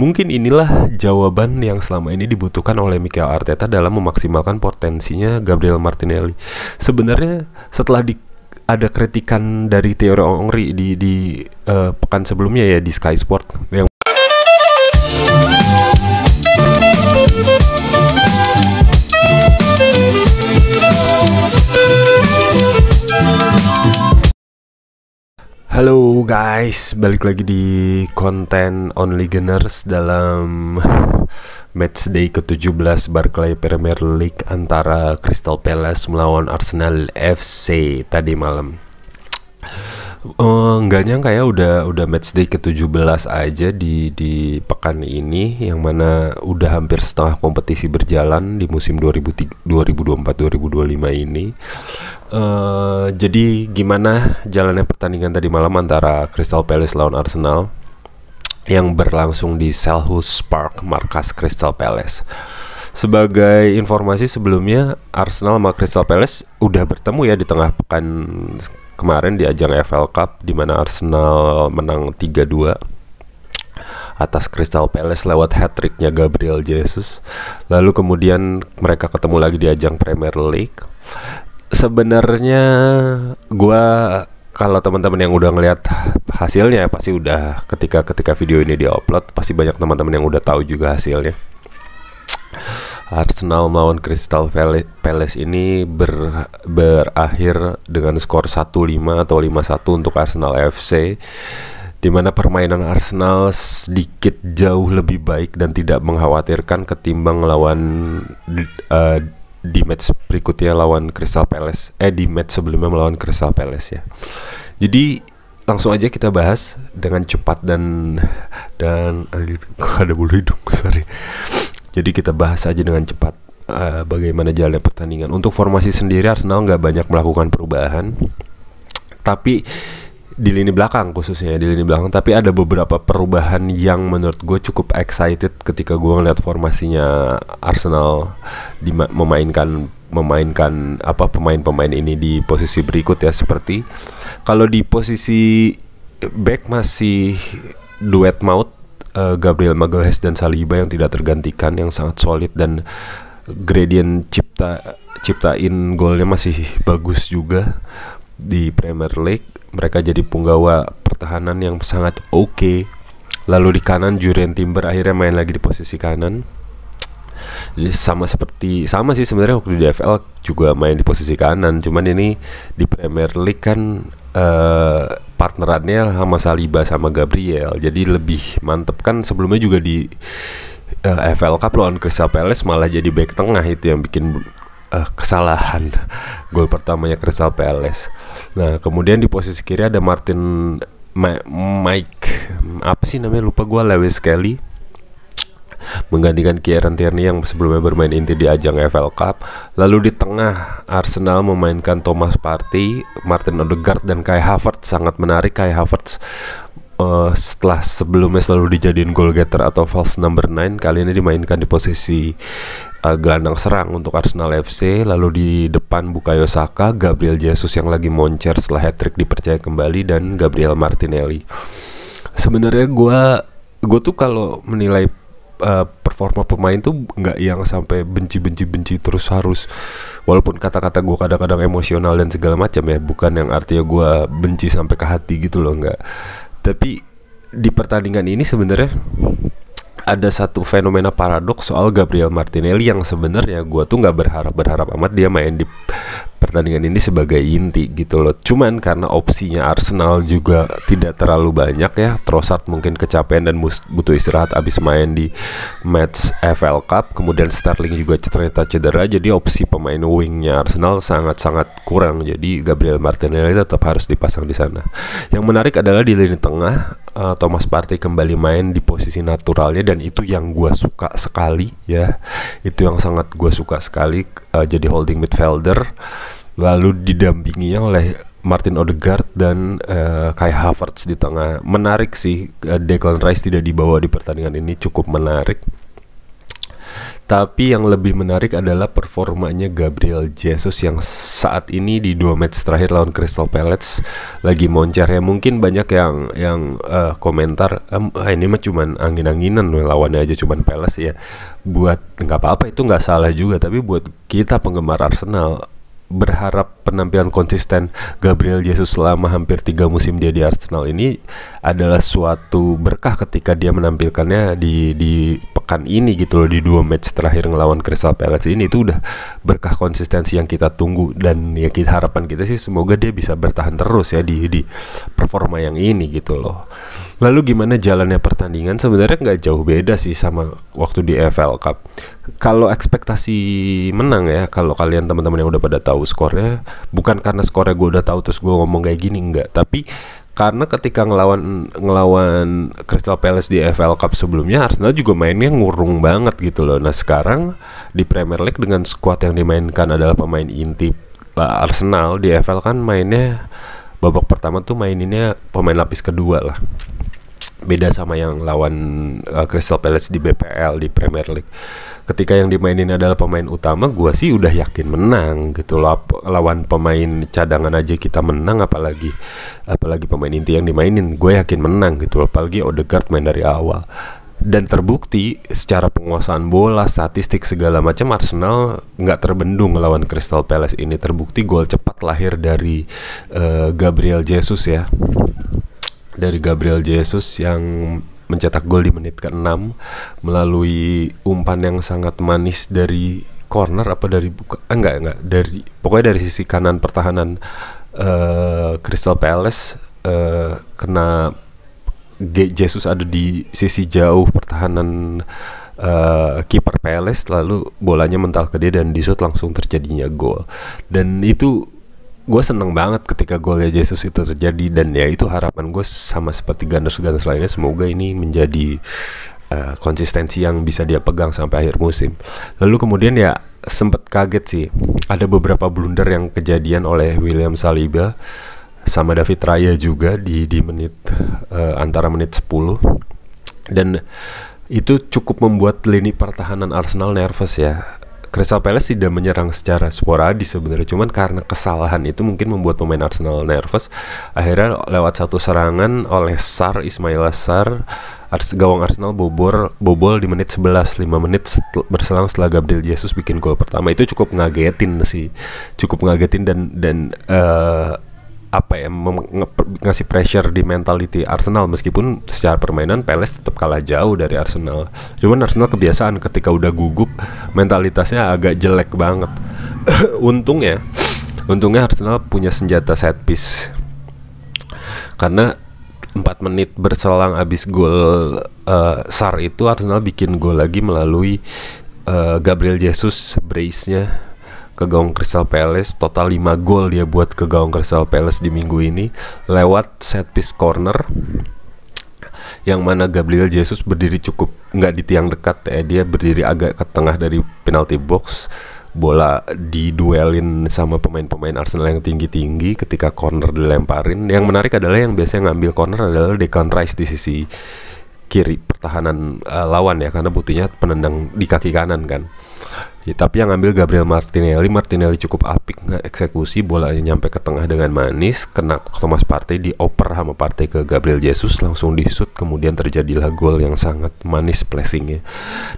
Mungkin inilah jawaban yang selama ini dibutuhkan oleh Mikel Arteta dalam memaksimalkan potensinya Gabriel Martinelli. Sebenarnya setelah ada kritikan dari Thierry Henry di pekan sebelumnya ya di Sky Sport yang Halo guys, balik lagi di konten Only Gunners dalam matchday ke-17 Barclays Premier League antara Crystal Palace melawan Arsenal FC tadi malam. Nggak nyangka ya udah matchday ke-17 aja di pekan ini, yang mana udah hampir setengah kompetisi berjalan di musim 2024-2025 ini. Jadi gimana jalannya pertandingan tadi malam antara Crystal Palace lawan Arsenal yang berlangsung di Selhurst Park, markas Crystal Palace. Sebagai informasi sebelumnya, Arsenal sama Crystal Palace udah bertemu ya di tengah pekan kemarin di ajang FL Cup, di mana Arsenal menang 3-2 atas Crystal Palace lewat hat-tricknya Gabriel Jesus. Lalu kemudian mereka ketemu lagi di ajang Premier League. Sebenarnya kalau teman-teman yang udah ngelihat hasilnya pasti udah ketika video ini diupload pasti banyak teman-teman yang udah tahu juga hasilnya. Arsenal melawan Crystal Palace ini berakhir dengan skor 1-5 atau 5-1 untuk Arsenal FC, di mana permainan Arsenal sedikit jauh lebih baik dan tidak mengkhawatirkan ketimbang lawan di match berikutnya lawan Crystal Palace, di match sebelumnya melawan Crystal Palace ya. Jadi langsung aja kita bahas dengan cepat dan ada bulu hidung, sorry. Jadi kita bahas aja dengan cepat bagaimana jalannya pertandingan. Untuk formasi sendiri Arsenal nggak banyak melakukan perubahan, tapi di lini belakang khususnya di lini belakang. Tapi ada beberapa perubahan yang menurut gue cukup excited ketika gue ngeliat formasinya Arsenal memainkan pemain-pemain ini di posisi berikut ya. Seperti kalau di posisi back masih duet maut Gabriel Magalhaes dan Saliba yang tidak tergantikan, yang sangat solid, dan gradient ciptain golnya masih bagus juga di Premier League. Mereka jadi punggawa pertahanan yang sangat oke. Lalu di kanan Jurrien Timber akhirnya main lagi di posisi kanan. Jadi sama sih sebenarnya waktu di DFL juga main di posisi kanan, cuman ini di Premier League kan partnerannya sama Saliba sama Gabriel, jadi lebih mantep kan. Sebelumnya juga di FL Cup lawan Crystal Palace malah jadi back tengah, itu yang bikin kesalahan gol pertamanya Crystal Palace. Nah kemudian di posisi kiri ada lupa gue, Lewis Kelly menggantikan Kieran Tierney yang sebelumnya bermain inti di ajang FL Cup. Lalu di tengah Arsenal memainkan Thomas Partey, Martin Odegaard, dan Kai Havertz. Sangat menarik, Kai Havertz setelah sebelumnya selalu dijadiin goal getter atau false number 9, kali ini dimainkan di posisi gelandang serang untuk Arsenal FC. Lalu di depan Bukayo Saka, Gabriel Jesus yang lagi moncer setelah hat-trick dipercaya kembali, dan Gabriel Martinelli. Sebenarnya gue tuh kalau menilai performa pemain tuh nggak yang sampai benci terus harus, walaupun kata-kata gue kadang-kadang emosional dan segala macam ya, bukan yang artinya gue benci sampai ke hati gitu loh, nggak. Tapi di pertandingan ini sebenarnya ada satu fenomena paradoks soal Gabriel Martinelli yang sebenarnya gue tuh nggak berharap amat dia main di pertandingan ini sebagai inti gitu loh. Cuman karena opsinya Arsenal juga tidak terlalu banyak ya, Trossard mungkin kecapean dan butuh istirahat abis main di match FL Cup, kemudian Sterling juga ternyata cedera, jadi opsi pemain wingnya Arsenal sangat-sangat kurang. Jadi Gabriel Martinelli tetap harus dipasang di sana. Yang menarik adalah di lini tengah Thomas Partey kembali main di posisi naturalnya, dan itu yang gue suka sekali ya, itu yang sangat gue suka sekali, jadi holding midfielder. Lalu didampinginya oleh Martin Odegaard dan Kai Havertz di tengah. Menarik sih, Declan Rice tidak dibawa di pertandingan ini, cukup menarik. Tapi yang lebih menarik adalah performanya Gabriel Jesus yang saat ini di 2 match terakhir lawan Crystal Palace lagi moncer ya. Mungkin banyak yang komentar, ini mah cuman angin-anginan, lawannya aja cuman Palace ya. Buat nggak apa-apa, itu nggak salah juga. Tapi buat kita penggemar Arsenal, berharap penampilan konsisten Gabriel Jesus selama hampir 3 musim dia di Arsenal ini adalah suatu berkah ketika dia menampilkannya di pekan ini gitu loh, di 2 match terakhir ngelawan Crystal Palace ini. Itu udah berkah konsistensi yang kita tunggu, dan ya harapan kita sih semoga dia bisa bertahan terus ya di performa yang ini gitu loh. Lalu gimana jalannya pertandingan? Sebenarnya nggak jauh beda sih sama waktu di EFL Cup. Kalau ekspektasi menang ya, kalau kalian teman-teman yang udah pada tahu skornya, bukan karena skornya gue udah tahu terus gue ngomong kayak gini, enggak. Tapi karena ketika ngelawan Crystal Palace di EFL Cup sebelumnya, Arsenal juga mainnya ngurung banget gitu loh. Nah sekarang di Premier League dengan skuad yang dimainkan adalah pemain inti Arsenal, di EFL kan mainnya babak pertama tuh maininnya pemain lapis kedua lah. Beda sama yang lawan Crystal Palace di BPL, di Premier League. Ketika yang dimainin adalah pemain utama, gua sih udah yakin menang gitu loh. Lawan pemain cadangan aja kita menang, apalagi pemain inti yang dimainin, gue yakin menang gitu loh. Apalagi Odegaard main dari awal. Dan terbukti secara penguasaan bola, statistik segala macam, Arsenal nggak terbendung lawan Crystal Palace ini. Terbukti gol cepat lahir dari Gabriel Jesus ya. Dari Gabriel Jesus yang mencetak gol di menit ke-6 melalui umpan yang sangat manis dari corner apa dari dari pokoknya dari sisi kanan pertahanan Crystal Palace. Kena Jesus ada di sisi jauh pertahanan kiper Palace, lalu bolanya mental ke dia dan di shoot langsung terjadinya gol. Dan itu gue seneng banget ketika golnya Jesus itu terjadi, dan ya itu harapan gue sama seperti Gunners lainnya, semoga ini menjadi konsistensi yang bisa dia pegang sampai akhir musim. Lalu kemudian ya sempet kaget sih, ada beberapa blunder yang kejadian oleh William Saliba sama David Raya juga di menit antara menit 10, dan itu cukup membuat lini pertahanan Arsenal nervous ya. Crystal Palace tidak menyerang secara sporadis sebenarnya, cuman karena kesalahan itu mungkin membuat pemain Arsenal nervous. Akhirnya lewat satu serangan oleh Ismaila Sarr, gawang Arsenal bobol di menit 11, 5 menit berselang setelah Gabriel Jesus bikin gol pertama. Itu cukup ngagetin dan ngasih pressure di mentality Arsenal, meskipun secara permainan Palace tetap kalah jauh dari Arsenal. Cuman Arsenal kebiasaan ketika udah gugup mentalitasnya agak jelek banget. Untungnya Arsenal punya senjata set piece, karena 4 menit berselang abis gol Sarr itu Arsenal bikin gol lagi melalui Gabriel Jesus brace-nya ke gawang Crystal Palace. Total 5 gol dia buat ke gawang Crystal Palace di minggu ini lewat set piece corner, yang mana Gabriel Jesus berdiri cukup nggak di tiang dekat ya, dia berdiri agak ke tengah dari penalty box. Bola diduelin sama pemain-pemain Arsenal yang tinggi-tinggi ketika corner dilemparin. Yang menarik adalah yang biasanya ngambil corner adalah Declan Rice di sisi kiri pertahanan lawan ya, karena butuhnya penendang di kaki kanan kan. Ya, tapi yang ngambil Gabriel Martinelli cukup apik nge-eksekusi, bolanya nyampe ke tengah dengan manis, kena Thomas Partey, dioper sama Partey ke Gabriel Jesus, langsung di shoot, kemudian terjadilah gol yang sangat manis placingnya.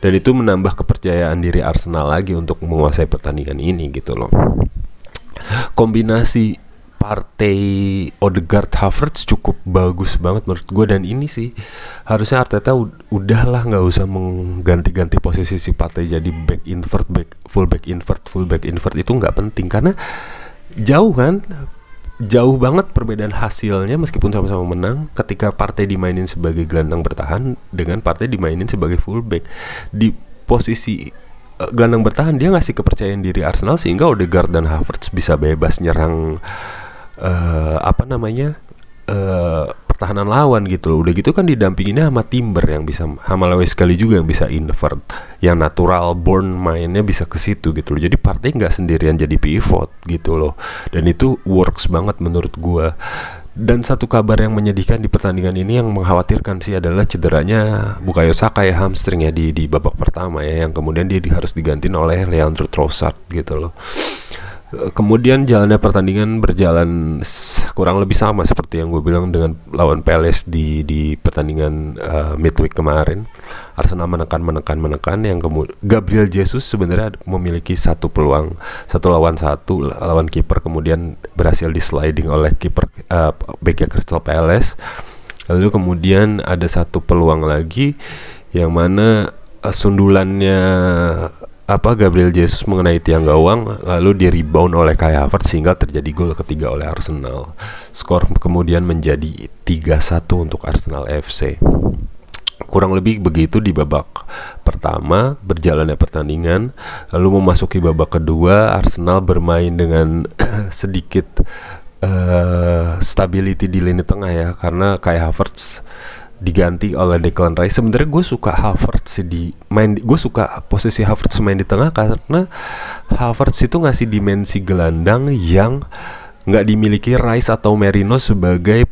Dan itu menambah kepercayaan diri Arsenal lagi untuk menguasai pertandingan ini gitu loh. Kombinasi Partey, Odegaard, Havertz cukup bagus banget menurut gue, dan ini sih harusnya Arteta udahlah nggak usah mengganti-ganti posisi si Partey jadi back invert, full back invert itu nggak penting, karena jauh banget perbedaan hasilnya meskipun sama-sama menang ketika Partey dimainin sebagai gelandang bertahan dengan Partey dimainin sebagai full back. Di posisi gelandang bertahan dia ngasih kepercayaan diri Arsenal sehingga Odegaard dan Havertz bisa bebas nyerang pertahanan lawan gitu loh. Udah gitu kan didampinginnya sama Timber yang bisa, sama Lewis Skelly juga yang bisa invert, yang natural born mainnya bisa ke situ gitu loh. Jadi Partey nggak sendirian jadi pivot gitu loh, dan itu works banget menurut gua. Dan satu kabar yang menyedihkan di pertandingan ini yang mengkhawatirkan sih adalah cederanya Bukayo Saka ya, hamstring ya di babak pertama ya, yang kemudian dia harus digantiin oleh Leandro Trossard gitu loh. Kemudian jalannya pertandingan berjalan kurang lebih sama seperti yang gue bilang dengan lawan Palace di pertandingan midweek kemarin. Arsenal menekan yang kemudian Gabriel Jesus sebenarnya memiliki satu peluang, 1 lawan 1 lawan kiper, kemudian berhasil di sliding oleh kiper backnya Crystal Palace. Lalu kemudian ada satu peluang lagi yang mana sundulannya Gabriel Jesus mengenai tiang gawang, lalu di rebound oleh Kai Havertz sehingga terjadi gol ketiga oleh Arsenal. Skor kemudian menjadi 3-1 untuk Arsenal FC. Kurang lebih begitu di babak pertama berjalannya pertandingan. Lalu memasuki babak kedua, Arsenal bermain dengan sedikit stability di lini tengah ya, karena Kai Havertz diganti oleh Declan Rice. Sebenarnya gue suka Havertz gue suka posisi Havertz main di tengah karena Havertz itu ngasih dimensi gelandang yang nggak dimiliki Rice atau Merino sebagai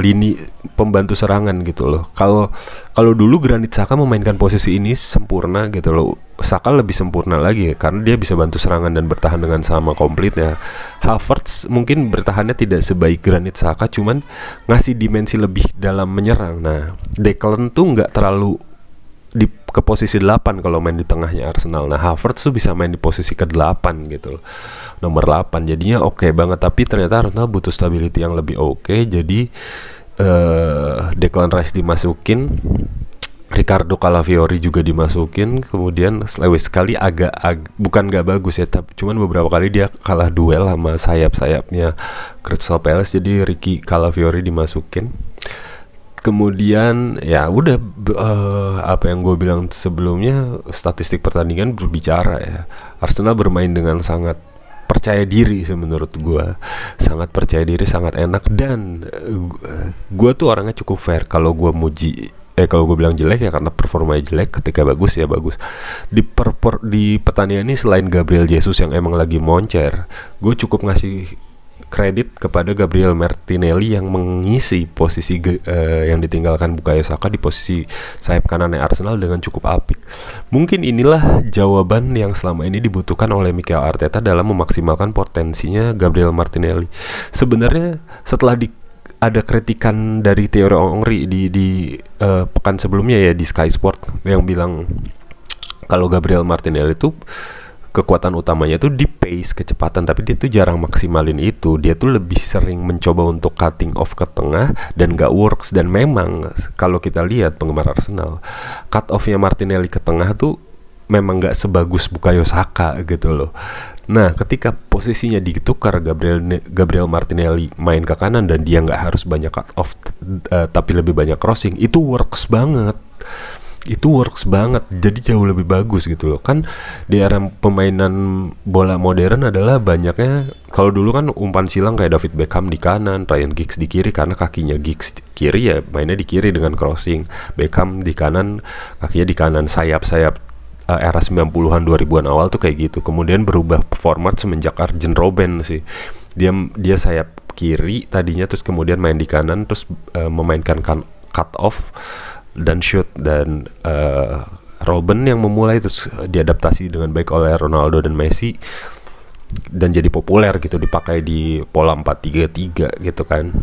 lini pembantu serangan gitu loh. Kalau dulu Granit Xhaka memainkan posisi ini sempurna gitu loh. Xhaka lebih sempurna lagi karena dia bisa bantu serangan dan bertahan dengan sama komplitnya. Havertz mungkin bertahannya tidak sebaik Granit Xhaka, cuman ngasih dimensi lebih dalam menyerang. Nah, Declan tuh nggak terlalu ke posisi 8 kalau main di tengahnya Arsenal. Nah, Havertz tuh bisa main di posisi ke-8 gitu loh. Nomor 8. Jadinya oke banget, tapi ternyata Arsenal butuh stability yang lebih oke. Jadi Declan Rice dimasukin, Ricardo Calafiori juga dimasukin, kemudian Lewis Skelly bukan gak bagus ya, tapi cuman beberapa kali dia kalah duel sama sayap-sayapnya Crystal Palace, jadi Ricky Calafiori dimasukin. Kemudian ya udah apa yang gue bilang sebelumnya, statistik pertandingan berbicara ya. Arsenal bermain dengan sangat percaya diri sih menurut gue, sangat percaya diri, sangat enak, dan gue tuh orangnya cukup fair kalau gue kalau gue bilang jelek ya karena performanya jelek, ketika bagus ya bagus. Di pertandingan ini selain Gabriel Jesus yang emang lagi moncer, gue cukup ngasih kredit kepada Gabriel Martinelli yang mengisi posisi yang ditinggalkan Bukayo Saka di posisi sayap kanannya Arsenal dengan cukup apik. Mungkin inilah jawaban yang selama ini dibutuhkan oleh Mikel Arteta dalam memaksimalkan potensinya Gabriel Martinelli. Sebenarnya setelah ada kritikan dari Thierry Henry di pekan sebelumnya ya di Sky Sport yang bilang kalau Gabriel Martinelli itu kekuatan utamanya tuh di pace, kecepatan, tapi dia tuh jarang maksimalin itu. Dia tuh lebih sering mencoba untuk cutting off ke tengah dan gak works. Dan memang kalau kita lihat penggemar Arsenal, cut offnya Martinelli ke tengah tuh memang gak sebagus Bukayo Saka gitu loh. Nah, ketika posisinya ditukar, Gabriel Martinelli main ke kanan dan dia gak harus banyak cut off tapi lebih banyak crossing, itu works banget. Jadi jauh lebih bagus gitu loh. Kan di era pemainan bola modern adalah banyaknya, kalau dulu kan umpan silang kayak David Beckham di kanan, Ryan Giggs di kiri karena kakinya Giggs kiri ya mainnya di kiri dengan crossing, Beckham di kanan kakinya di kanan. Sayap-sayap era 90-an 2000-an awal tuh kayak gitu. Kemudian berubah format semenjak Arjen Robben sih. Dia sayap kiri tadinya, terus kemudian main di kanan, terus memainkan cut off dan shoot, dan Robben yang memulai, terus diadaptasi dengan baik oleh Ronaldo dan Messi dan jadi populer gitu, dipakai di pola 4-3-3 gitu kan,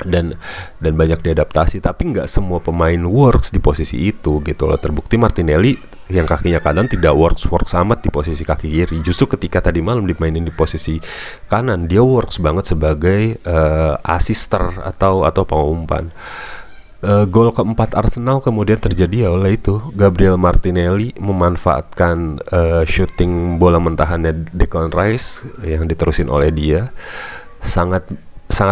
dan banyak diadaptasi, tapi nggak semua pemain works di posisi itu gitu loh. Terbukti Martinelli yang kakinya kanan tidak works amat di posisi kaki kiri. Justru ketika tadi malam dimainin di posisi kanan, dia works banget sebagai assister atau pengumpan. Gol keempat Arsenal kemudian terjadi oleh itu Gabriel Martinelli memanfaatkan shooting bola mentahannya Declan Rice yang diterusin oleh dia. Sangat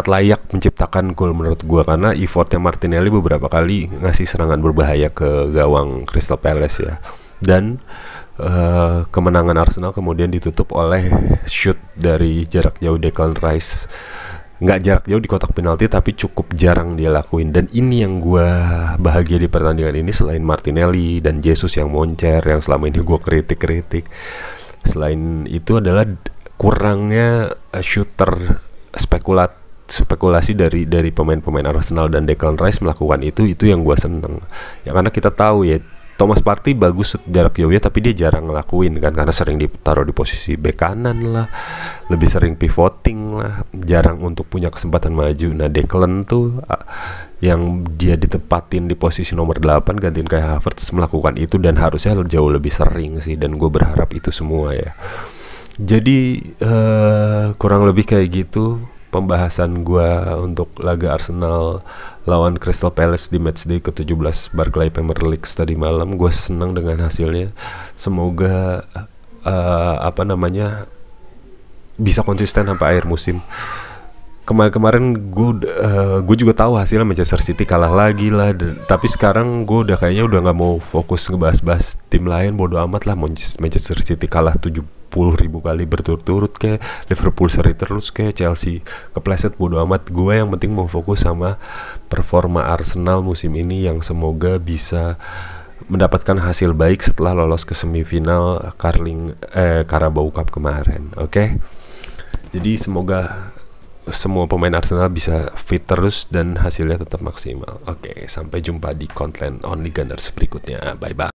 layak menciptakan gol menurut gua, karena effortnya Martinelli beberapa kali ngasih serangan berbahaya ke gawang Crystal Palace ya. Dan kemenangan Arsenal kemudian ditutup oleh shoot dari jarak jauh Declan Rice. Nggak jarak jauh di kotak penalti, tapi cukup jarang dia lakuin. Dan ini yang gue bahagia di pertandingan ini, selain Martinelli dan Jesus yang moncer yang selama ini gue kritik. Selain itu adalah kurangnya shooter spekulasi dari pemain-pemain Arsenal dan Declan Rice melakukan itu yang gue seneng ya, karena kita tahu ya Thomas Partey bagus jarak jauhnya tapi dia jarang ngelakuin kan, karena sering ditaruh di posisi bek kanan lah, lebih sering pivoting lah, jarang untuk punya kesempatan maju. Nah Declan tuh yang dia ditempatin di posisi nomor 8 gantiin kayak Havertz melakukan itu, dan harusnya jauh lebih sering sih, dan gue berharap itu semua ya. Jadi kurang lebih kayak gitu pembahasan gua untuk laga Arsenal lawan Crystal Palace di matchday ke-17 Barclays Premier League tadi malam. Gue senang dengan hasilnya. Semoga bisa konsisten sampai akhir musim. Kemarin gue juga tahu hasilnya Manchester City kalah lagi lah, tapi sekarang gue udah kayaknya udah nggak mau fokus ngebahas-bahas tim lain, bodo amat lah. Manchester City kalah 70.000 kali berturut-turut kayak, Liverpool seri terus kayak, Chelsea kepleset, bodo amat. Gue yang penting mau fokus sama performa Arsenal musim ini yang semoga bisa mendapatkan hasil baik setelah lolos ke semifinal Carabao Cup kemarin. Oke? Jadi semoga semua pemain Arsenal bisa fit terus dan hasilnya tetap maksimal. Oke, sampai jumpa di konten Only Gunners berikutnya. Bye bye.